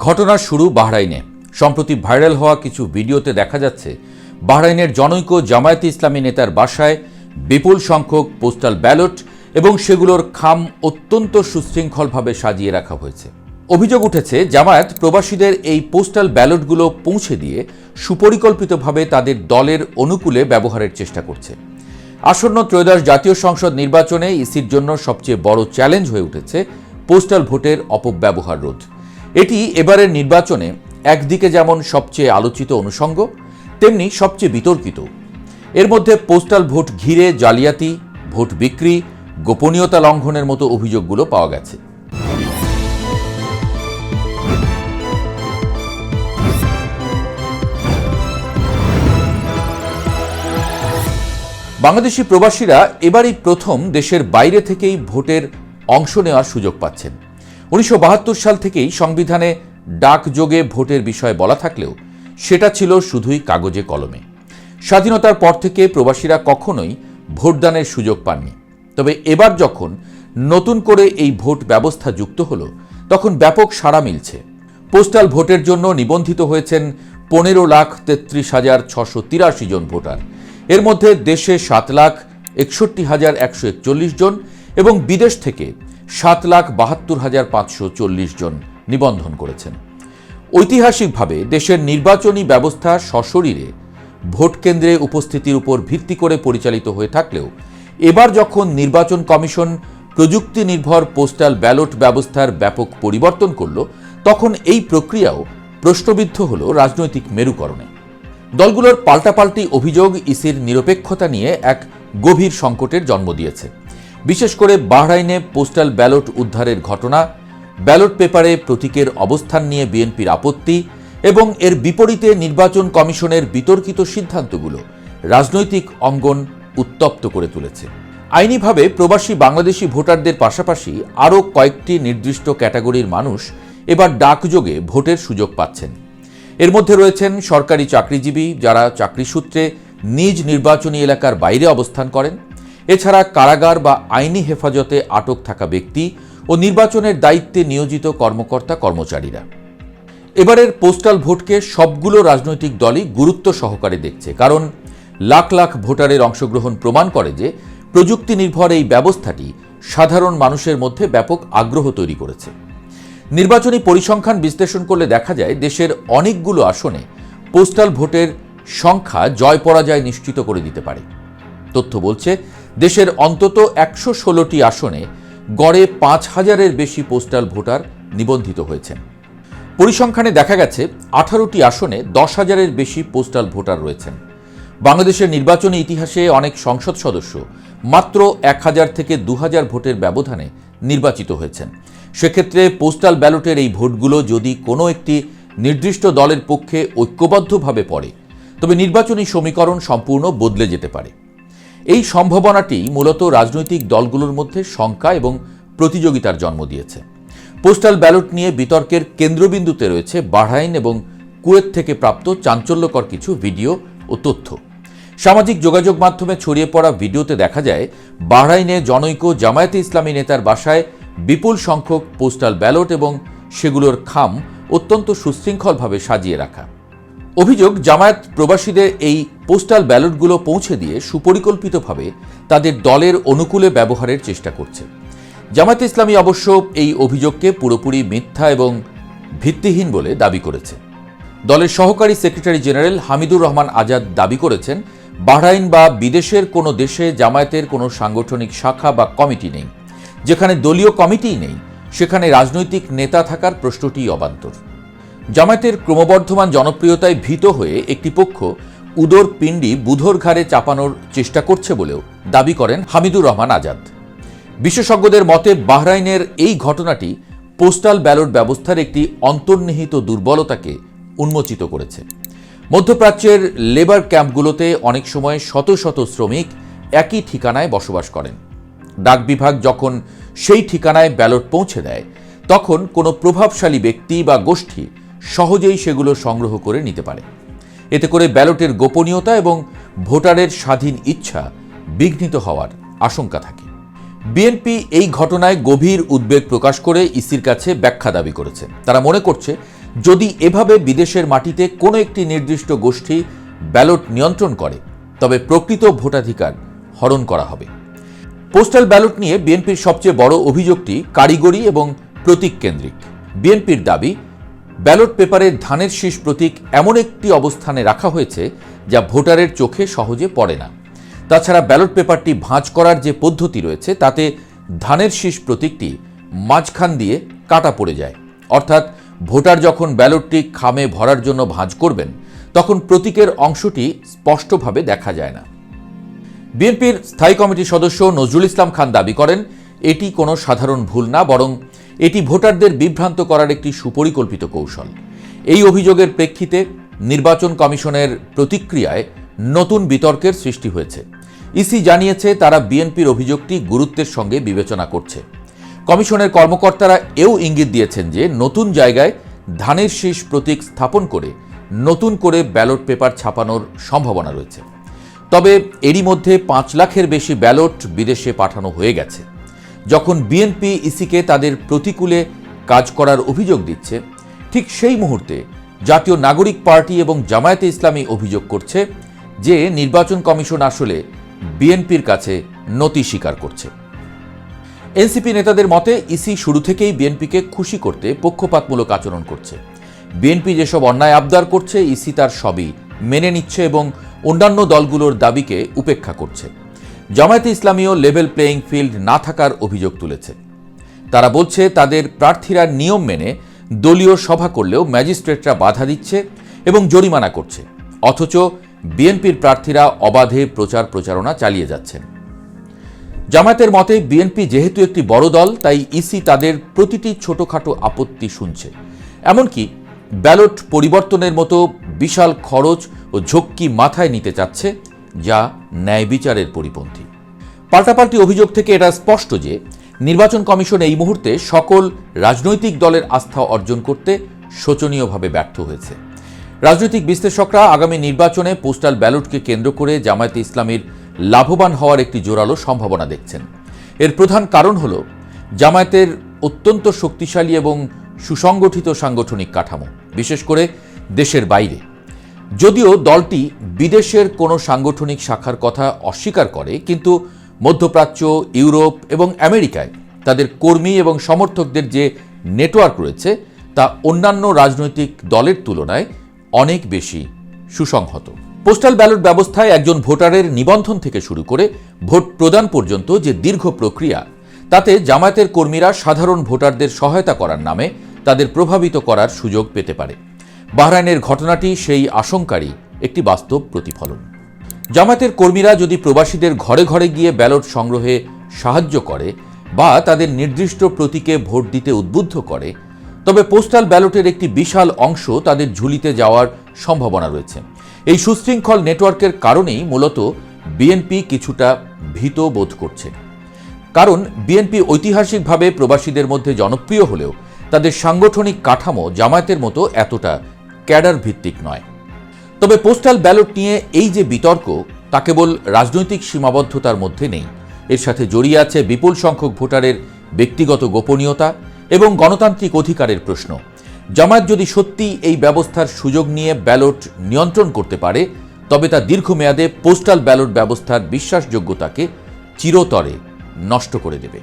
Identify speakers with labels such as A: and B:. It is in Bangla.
A: ঘটনার শুরু বাহরাইনে। সম্প্রতি ভাইরাল হওয়া কিছু ভিডিওতে দেখা যাচ্ছে বাহরাইনের জনৈক জামায়াতে ইসলামী নেতার বাসায় বিপুল সংখ্যক পোস্টাল ব্যালট এবং সেগুলোর খাম অত্যন্ত সুশৃঙ্খলভাবে সাজিয়ে রাখা হয়েছে। অভিযোগ উঠেছে জামায়াত প্রবাসীদের এই পোস্টাল ব্যালটগুলো পৌঁছে দিয়ে সুপরিকল্পিতভাবে তাদের দলের অনুকূলে ব্যবহারের চেষ্টা করছে। আসন্ন ত্রয়োদশ জাতীয় সংসদ নির্বাচনে ইসির জন্য সবচেয়ে বড় চ্যালেঞ্জ হয়ে উঠেছে পোস্টাল ভোটের অপব্যবহার রোধ। এটি এবারের নির্বাচনে একদিকে যেমন সবচেয়ে আলোচিত অনুষঙ্গ, তেমনি সবচেয়ে বিতর্কিত। এর মধ্যে পোস্টাল ভোট ঘিরে জালিয়াতি, ভোট বিক্রি, গোপনীয়তা লঙ্ঘনের মতো অভিযোগগুলো পাওয়া গেছে। বাংলাদেশি প্রবাসীরা এবারই প্রথম দেশের বাইরে থেকেই ভোটের অংশ নেওয়ার সুযোগ পাচ্ছেন। 1972 সাল থেকেই সংবিধানে ডাকযোগে ভোটের বিষয় বলা থাকলেও সেটা ছিল শুধুই কাগজে কলমে। স্বাধীনতার পর থেকে প্রবাসীরা কখনোই ভোটদানের সুযোগ পাননি। তবে এবার যখন নতুন করে এই ভোট ব্যবস্থা যুক্ত হলো, তখন ব্যাপক সাড়া মিলছে। পোস্টাল ভোটের জন্য নিবন্ধিত হয়েছেন 15,33,683 জন ভোটার। এর মধ্যে দেশে 7,61,141 জন এবং বিদেশ থেকে 7,72,540 জন নিবন্ধন করেছেন। ঐতিহাসিকভাবে দেশের নির্বাচনী ব্যবস্থা সশরীরে ভোট কেন্দ্রে উপস্থিতির উপর ভিত্তি করে পরিচালিত হয়ে থাকলেও এবার যখন নির্বাচন কমিশন প্রযুক্তি নির্ভর পোস্টাল ব্যালট ব্যবস্থার ব্যাপক পরিবর্তন করল, তখন এই প্রক্রিয়াও প্রশ্নবিদ্ধ হল রাজনৈতিক মেরুকরণে। দলগুলোর পাল্টাপাল্টি অভিযোগ ইসির নিরপেক্ষতা নিয়ে এক গভীর সংকটের জন্ম দিয়েছে। বিশেষ করে বাহরাইনে পোস্টাল ব্যালট উদ্ধারের ঘটনা, ব্যালট পেপারে প্রতীকের অবস্থান নিয়ে বিএনপির আপত্তি এবং এর বিপরীতে নির্বাচন কমিশনের বিতর্কিত সিদ্ধান্তগুলো রাজনৈতিক অঙ্গন উত্তপ্ত করে তুলেছে। আইনিভাবে প্রবাসী বাংলাদেশি ভোটারদের পাশাপাশি আরও কয়েকটি নির্দিষ্ট ক্যাটাগরির মানুষ এবার ডাকযোগে ভোটের সুযোগ পাচ্ছেন। এর মধ্যে রয়েছেন সরকারি চাকরিজীবী, যারা চাকরি সূত্রে নিজ নির্বাচনী এলাকার বাইরে অবস্থান করেন। এছাড়া কারাগার বা আইনি হেফাজতে আটক থাকা ব্যক্তি ও নির্বাচনের দায়িত্বে নিয়োজিত কর্মকর্তা কর্মচারীরা। এবারের পোস্টাল ভোটকে সবগুলো রাজনৈতিক দলই গুরুত্ব সহকারে দেখছে, কারণ লাখ লাখ ভোটারের অংশগ্রহণ প্রমাণ করে যে প্রযুক্তি নির্ভর এই ব্যবস্থাটি সাধারণ মানুষের মধ্যে ব্যাপক আগ্রহ তৈরি করেছে। নির্বাচনী পরিসংখ্যান বিশ্লেষণ করলে দেখা যায় দেশের অনেকগুলো আসনে পোস্টাল ভোটের সংখ্যা জয় পরাজয় নিশ্চিত করে দিতে পারে। তথ্য বলছে দেশের অন্তত 116টি আসনে গড়ে 5,000-এর বেশি পোস্টাল ভোটার নিবন্ধিত হয়েছেন। পরিসংখ্যানে দেখা গেছে 18টি আসনে 10,000-এর বেশি পোস্টাল ভোটার রয়েছেন। বাংলাদেশের নির্বাচনী ইতিহাসে অনেক সংসদ সদস্য মাত্র 1,000 থেকে 2,000 ভোটের ব্যবধানে নির্বাচিত হয়েছেন। সেক্ষেত্রে পোস্টাল ব্যালটের এই ভোটগুলো যদি কোনো একটি নির্দিষ্ট দলের পক্ষে ঐক্যবদ্ধভাবে পড়ে, তবে নির্বাচনী সমীকরণ সম্পূর্ণ বদলে যেতে পারে। এই সম্ভাবনাটি মূলত রাজনৈতিক দলগুলোর মধ্যে শঙ্কা এবং প্রতিযোগিতার জন্ম দিয়েছে। পোস্টাল ব্যালট নিয়ে বিতর্কের কেন্দ্রবিন্দুতে রয়েছে বাহরাইন এবং কুয়েত থেকে প্রাপ্ত চাঞ্চল্যকর কিছু ভিডিও ও তথ্য। সামাজিক যোগাযোগ মাধ্যমে ছড়িয়ে পড়া ভিডিওতে দেখা যায় বাহরাইনে জনৈক জামায়াতে ইসলামী নেতার বাসায় বিপুল সংখ্যক পোস্টাল ব্যালট এবং সেগুলোর খাম অত্যন্ত সুশৃঙ্খলভাবে সাজিয়ে রাখা। অভিযোগ, জামায়াত প্রবাসীদের এই পোস্টাল ব্যালটগুলো পৌঁছে দিয়ে সুপরিকল্পিতভাবে তাদের দলের অনুকূলে ব্যবহারের চেষ্টা করছে। জামায়াতে ইসলামী অবশ্য এই অভিযোগকে পুরোপুরি মিথ্যা এবং ভিত্তিহীন বলে দাবি করেছে। দলের সহকারী সেক্রেটারি জেনারেল হামিদুর রহমান আজাদ দাবি করেছেন, বাহরাইন বা বিদেশের কোনো দেশে জামায়াতের কোনো সাংগঠনিক শাখা বা কমিটি নেই। যেখানে দলীয় কমিটিই নেই, সেখানে রাজনৈতিক নেতা থাকার প্রশ্নটি অবান্তর। জামায়াতের ক্রমবর্ধমান জনপ্রিয়তায় ভীত হয়ে একটি পক্ষ উদর পিণ্ডি বুধর ঘাড়ে চাপানোর চেষ্টা করছে বলেও দাবি করেন হামিদুর রহমান আজাদ। বিশেষজ্ঞদের মতে বাহরাইনের এই ঘটনাটি পোস্টাল ব্যালট ব্যবস্থার একটি অন্তর্নিহিত দুর্বলতাকে উন্মোচিত করেছে। মধ্যপ্রাচ্যের লেবার ক্যাম্পগুলোতে অনেক সময় শত শত শ্রমিক একই ঠিকানায় বসবাস করেন। ডাক বিভাগ যখন সেই ঠিকানায় ব্যালট পৌঁছে দেয়, তখন কোনো প্রভাবশালী ব্যক্তি বা গোষ্ঠী সহজেই সেগুলো সংগ্রহ করে নিতে পারে। এতে করে ব্যালটের গোপনীয়তা এবং ভোটারের স্বাধীন ইচ্ছা বিঘ্নিত হওয়ার আশঙ্কা থাকে। বিএনপি এই ঘটনায় গভীর উদ্বেগ প্রকাশ করে ইসির কাছে ব্যাখ্যা দাবি করেছে। তারা মনে করছে, যদি এভাবে বিদেশের মাটিতে কোনো একটি নির্দিষ্ট গোষ্ঠী ব্যালট নিয়ন্ত্রণ করে, তবে প্রকৃত ভোটাধিকার হরণ করা হবে। পোস্টাল ব্যালট নিয়ে বিএনপির সবচেয়ে বড় অভিযোগটি কারিগরি এবং প্রতীক কেন্দ্রিক। বিএনপির দাবি, ব্যালট পেপারের ধানের শীষ প্রতীক এমন একটি অবস্থানে রাখা হয়েছে যা ভোটারের চোখে সহজে পড়ে না। তাছাড়া ব্যালট পেপারটি ভাঁজ করার যে পদ্ধতি রয়েছে তাতে ধানের শীষ প্রতীকটি মাঝখান দিয়ে কাটা পড়ে যায়। অর্থাৎ ভোটার যখন ব্যালটটি খামে ভরার জন্য ভাঁজ করবেন, তখন প্রতীকের অংশটি স্পষ্টভাবে দেখা যায় না। বিএনপির স্থায়ী কমিটির সদস্য নজরুল ইসলাম খান দাবি করেন, এটি কোনো সাধারণ ভুল না, বরং এটি ভোটারদের বিভ্রান্ত করার একটি সুপরিকল্পিত কৌশল। এই অভিযোগের প্রেক্ষিতে নির্বাচন কমিশনের প্রতিক্রিয়ায় নতুন বিতর্কের সৃষ্টি হয়েছে। ইসি জানিয়েছে, তারা বিএনপির অভিযোগটি গুরুত্বের সঙ্গে বিবেচনা করছে। কমিশনের কর্মকর্তারা এও ইঙ্গিত দিয়েছেন যে নতুন জায়গায় ধানের শীষ প্রতীক স্থাপন করে নতুন করে ব্যালট পেপার ছাপানোর সম্ভাবনা রয়েছে। তবে এরই মধ্যে 5 লাখের বেশি ব্যালট বিদেশে পাঠানো হয়ে গেছে। যখন বিএনপি ইসিকে তাদের প্রতিকূলে কাজ করার অভিযোগ দিচ্ছে, ঠিক সেই মুহূর্তে জাতীয় নাগরিক পার্টি এবং জামায়াতে ইসলামী অভিযোগ করছে যে নির্বাচন কমিশন আসলে বিএনপির কাছে নতি স্বীকার করছে। এনসিপি নেতাদের মতে, ইসি শুরু থেকেই বিএনপিকে খুশি করতে পক্ষপাতমূলক আচরণ করছে। বিএনপি যেসব অন্যায় আবদার করছে, ইসি তার সবই মেনে নিচ্ছে এবং অন্যান্য দলগুলোর দাবিকে উপেক্ষা করছে। জামায়াতে ইসলামীও লেভেল প্লেয়িং ফিল্ড না থাকার অভিযোগ তুলেছে। তারা বলছে, তাদের প্রার্থীরা নিয়ম মেনে দলীয় সভা করলেও ম্যাজিস্ট্রেটরা বাধা দিচ্ছে এবং জরিমানা করছে, অথচ বিএনপির প্রার্থীরা অবাধে প্রচার প্রচারণা চালিয়ে যাচ্ছেন। জামায়াতের মতে, বিএনপি যেহেতু একটি বড় দল, তাই ইসি তাদের প্রতিটি ছোটখাটো আপত্তি শুনছে। এমনকি ব্যালট পরিবর্তনের মতো বিশাল খরচ ও ঝক্কি মাথায় নিতে চাচ্ছে, যা ন্যায় বিচারের পরিপন্থী। পাল্টাপাল্টি অভিযোগ থেকে এটা স্পষ্ট যে নির্বাচন কমিশন এই মুহূর্তে সকল রাজনৈতিক দলের আস্থা অর্জন করতে শোচনীয়ভাবে ব্যর্থ হয়েছে। রাজনৈতিক বিশ্লেষকরা আগামী নির্বাচনে পোস্টাল ব্যালটকে কেন্দ্র করে জামায়াতে ইসলামীর লাভবান হওয়ার একটি জোরালো সম্ভাবনা দেখছেন। এর প্রধান কারণ হল জামায়াতের অত্যন্ত শক্তিশালী এবং সুসংগঠিত সাংগঠনিক কাঠামো, বিশেষ করে দেশের বাইরে। যদিও দলটি বিদেশের কোনো সাংগঠনিক শাখার কথা অস্বীকার করে, কিন্তু মধ্যপ্রাচ্য, ইউরোপ এবং আমেরিকায় তাদের কর্মী এবং সমর্থকদের যে নেটওয়ার্ক রয়েছে তা অন্যান্য রাজনৈতিক দলের তুলনায় অনেক বেশি সুসংহত। পোস্টাল ব্যালট ব্যবস্থায় একজন ভোটারের নিবন্ধন থেকে শুরু করে ভোট প্রদান পর্যন্ত যে দীর্ঘ প্রক্রিয়া, তাতে জামায়াতের কর্মীরা সাধারণ ভোটারদের সহায়তা করার নামে তাদের প্রভাবিত করার সুযোগ পেতে পারে। বাহরাইনের ঘটনাটি সেই আশঙ্কারই একটি বাস্তব প্রতিফলন। জামায়াতের কর্মীরা যদি প্রবাসীদের ঘরে ঘরে গিয়ে ব্যালট সংগ্রহে সাহায্য করে বা তাদের নির্দিষ্ট প্রতীকে ভোট দিতে উদ্বুদ্ধ করে, তবে পোস্টাল ব্যালটের একটি বিশাল অংশ তাদের ঝুলিতে যাওয়ার সম্ভাবনা রয়েছে। এই সুশৃঙ্খল নেটওয়ার্কের কারণেই মূলত বিএনপি কিছুটা ভীত বোধ করছে। কারণ বিএনপি ঐতিহাসিকভাবে প্রবাসীদের মধ্যে জনপ্রিয় হলেও তাদের সাংগঠনিক কাঠামো জামায়াতের মতো এতটা ক্যাডার ভিত্তিক নয়। তবে পোস্টাল ব্যালট নিয়ে এই যে বিতর্ক, তা কেবল রাজনৈতিক সীমাবদ্ধতার মধ্যে নেই। এর সাথে জড়িয়ে আছে বিপুল সংখ্যক ভোটারের ব্যক্তিগত গোপনীয়তা এবং গণতান্ত্রিক অধিকারের প্রশ্ন। জামায়াত যদি সত্যি এই ব্যবস্থার সুযোগ নিয়ে ব্যালট নিয়ন্ত্রণ করতে পারে, তবে তা দীর্ঘমেয়াদে পোস্টাল ব্যালট ব্যবস্থার বিশ্বাসযোগ্যতাকে চিরতরে নষ্ট করে দেবে।